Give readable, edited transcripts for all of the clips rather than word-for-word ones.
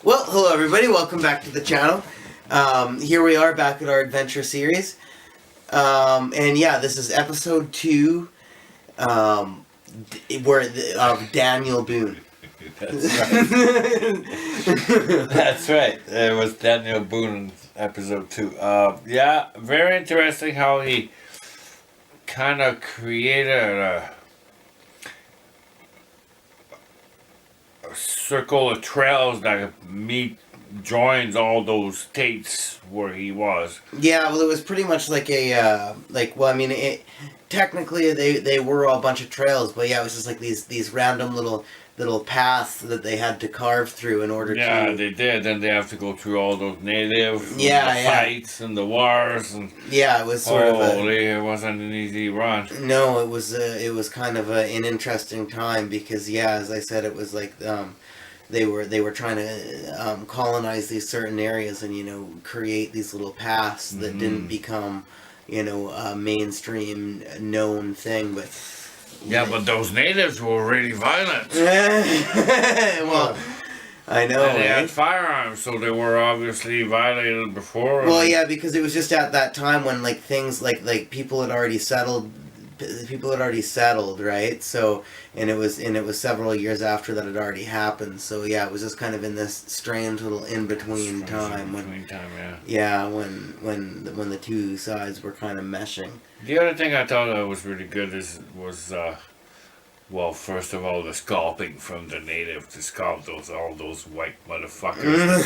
Well, hello everybody, welcome back to the channel. Here we are back at our adventure series. And yeah, this is episode 2 of Daniel Boone. That's right. That's right. It was Daniel Boone, episode 2. Yeah, very interesting how he kind of created a circle of trails that joins all those states where he was. Yeah, well, it was pretty much like technically they were all a bunch of trails, but yeah, it was just like these random little paths that they had to carve through in order to. Yeah, they did. Then they have to go through all those native fights and the wars and. Yeah, it was sort of. It wasn't an easy run. No, it was kind of an interesting time because as I said, it was like they were trying to colonize these certain areas and create these little paths that didn't become a mainstream known thing, but. Yeah, but those natives were really violent. Well, I know. And they had firearms, so they were obviously violated before. Well, yeah, because it was just at that time when things like people had already settled. People had already settled, right? So, and it was several years after that had already happened. So yeah, it was just kind of in this strange little in between time when the two sides were kind of meshing. The other thing I thought was really good was well, first of all, the scalping from the native to scalp all those white motherfuckers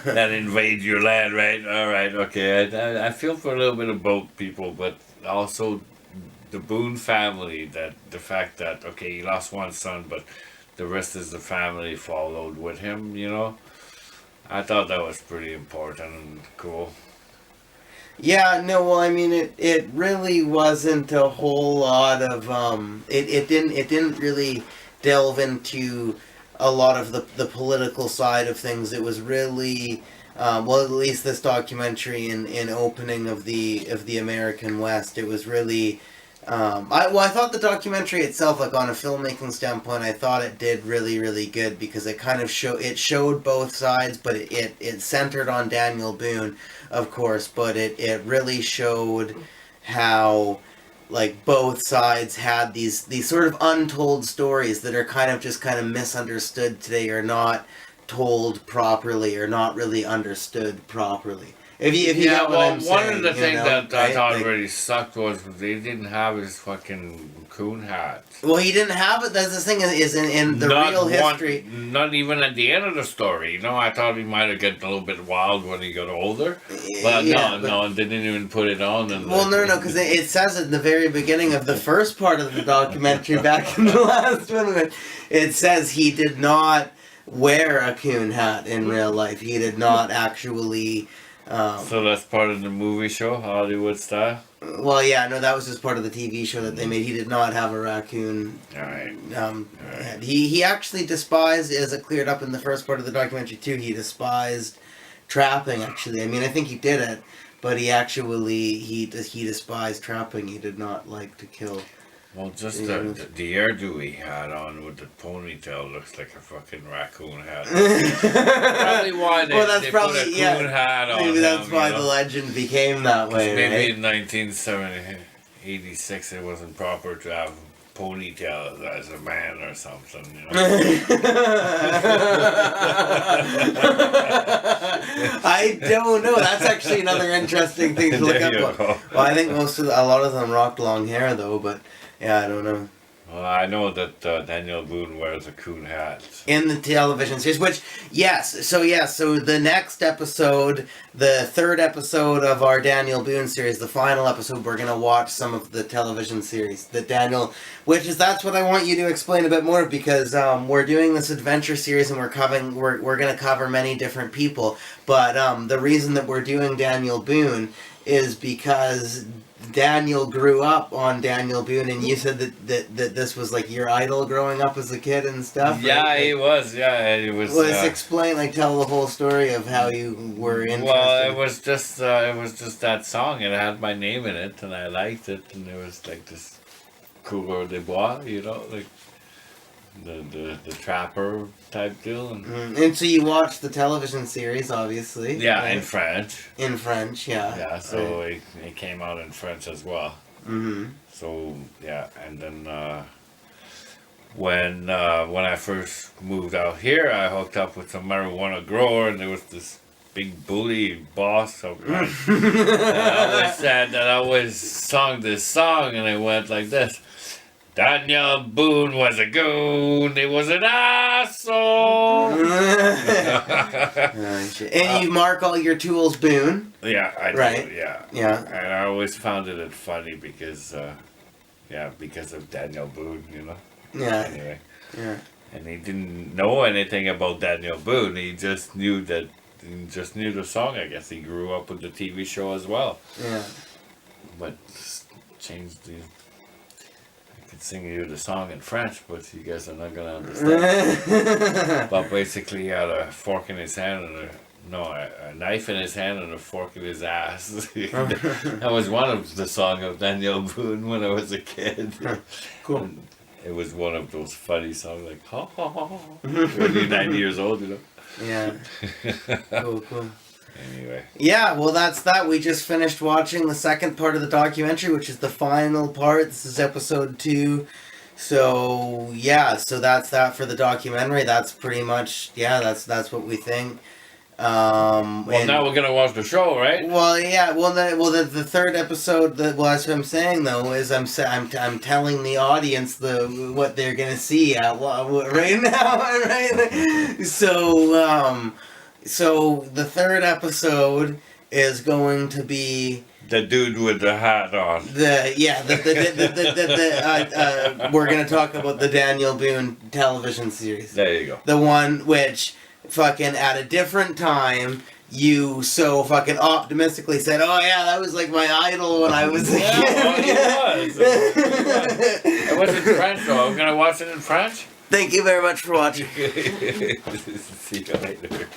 that invade your land, right? All right, okay. I feel for a little bit of both people, but also the Boone family. That the fact that he lost one son, but the rest of the family followed with him. I thought that was pretty important and cool. Yeah, no, well, I mean, it really wasn't a whole lot of, it didn't really delve into a lot of the political side of things. It was really, well, at least this documentary in opening of the American West, it was really, I thought the documentary itself, like on a filmmaking standpoint, I thought it did really, really good because it kind of showed both sides, but it centered on Daniel Boone, of course, but it really showed how both sides had these sort of untold stories that are kind of misunderstood today, or not told properly, or not really understood properly. If you got what I'm saying. One of the things that I thought really sucked was they didn't have his fucking coon hat. Well, he didn't have it. That's the thing, is in the real history. Not even at the end of the story. I thought he might have gotten a little bit wild when he got older. But no, they didn't even put it on. No, because it says at the very beginning of the first part of the documentary, back in the last one, it says he did not wear a coon hat in real life. He did not actually. So that's part of the movie show, Hollywood style? Well, yeah, no, that was just part of the TV show that they made. He did not have a raccoon. Alright. Head. He actually despised, as it cleared up in the first part of the documentary too, he despised trapping, actually. I mean, I think he did it, but he despised trapping. He did not like to kill. Well, just the hairdo he had on with the ponytail looks like a fucking raccoon hat. Probably why they put a coon hat on. Maybe that's why the legend became that way. Maybe in 1986 it wasn't proper to have ponytail as a man or something. I don't know. That's actually another interesting thing to look up. Well, I think a lot of them rocked long hair though, but. Yeah, I don't know. Well, I know that Daniel Boone wears a coon hat. In the television series, so the next episode, the third episode of our Daniel Boone series, the final episode, we're going to watch some of the television series that that's what I want you to explain a bit more, because we're doing this adventure series and we're going to cover many different people, but the reason that we're doing Daniel Boone is because Daniel grew up on Daniel Boone, and you said that this was like your idol growing up as a kid and stuff. Yeah, right? he was. Yeah, he was. Let's explain, tell the whole story of how you were interested. Well, it was just that song. It had my name in it, and I liked it, and it was like this couleur de bois, the trapper type deal. And so you watched the television series, obviously. Yeah, right? in French. In French, yeah. Yeah, so it came out in French as well. Mm-hmm. So yeah, and then when I first moved out here, I hooked up with some marijuana grower, and there was this big bully boss of mine that always said that I always sung this song, and it went like this. Daniel Boone was a goon. He was an asshole. And you mark all your tools Boone. Yeah, I do. Right. Yeah. Yeah. And I always found it funny because, because of Daniel Boone, you know. Yeah. Anyway. Yeah. And he didn't know anything about Daniel Boone. He just knew the song. I guess he grew up with the TV show as well. Yeah. But changed the. I could sing you the song in French, but you guys are not gonna understand. But basically, he had a fork in his hand and a knife in his hand and a fork in his ass. That was one of the songs of Daniel Boone when I was a kid. Cool. And it was one of those funny songs, like ha ha ha. When you're 90 years old, you know. Yeah. Cool. Anyway. Yeah, well, that's that. We just finished watching the second part of the documentary, which is the final part. This is episode 2. So, yeah, so that's that for the documentary. That's pretty much, that's what we think. Well, now we're gonna watch the show, right? Well, yeah. The third episode. That's what I'm saying though is I'm telling the audience what they're gonna see right now, right? So the third episode is going to be The dude with the hat on. We're gonna talk about the Daniel Boone television series. There you go. The one which fucking at a different time you so fucking optimistically said, "Oh yeah, that was like my idol when I was a kid." It was in French though. I'm gonna watch it in French. Thank you very much for watching. See you later.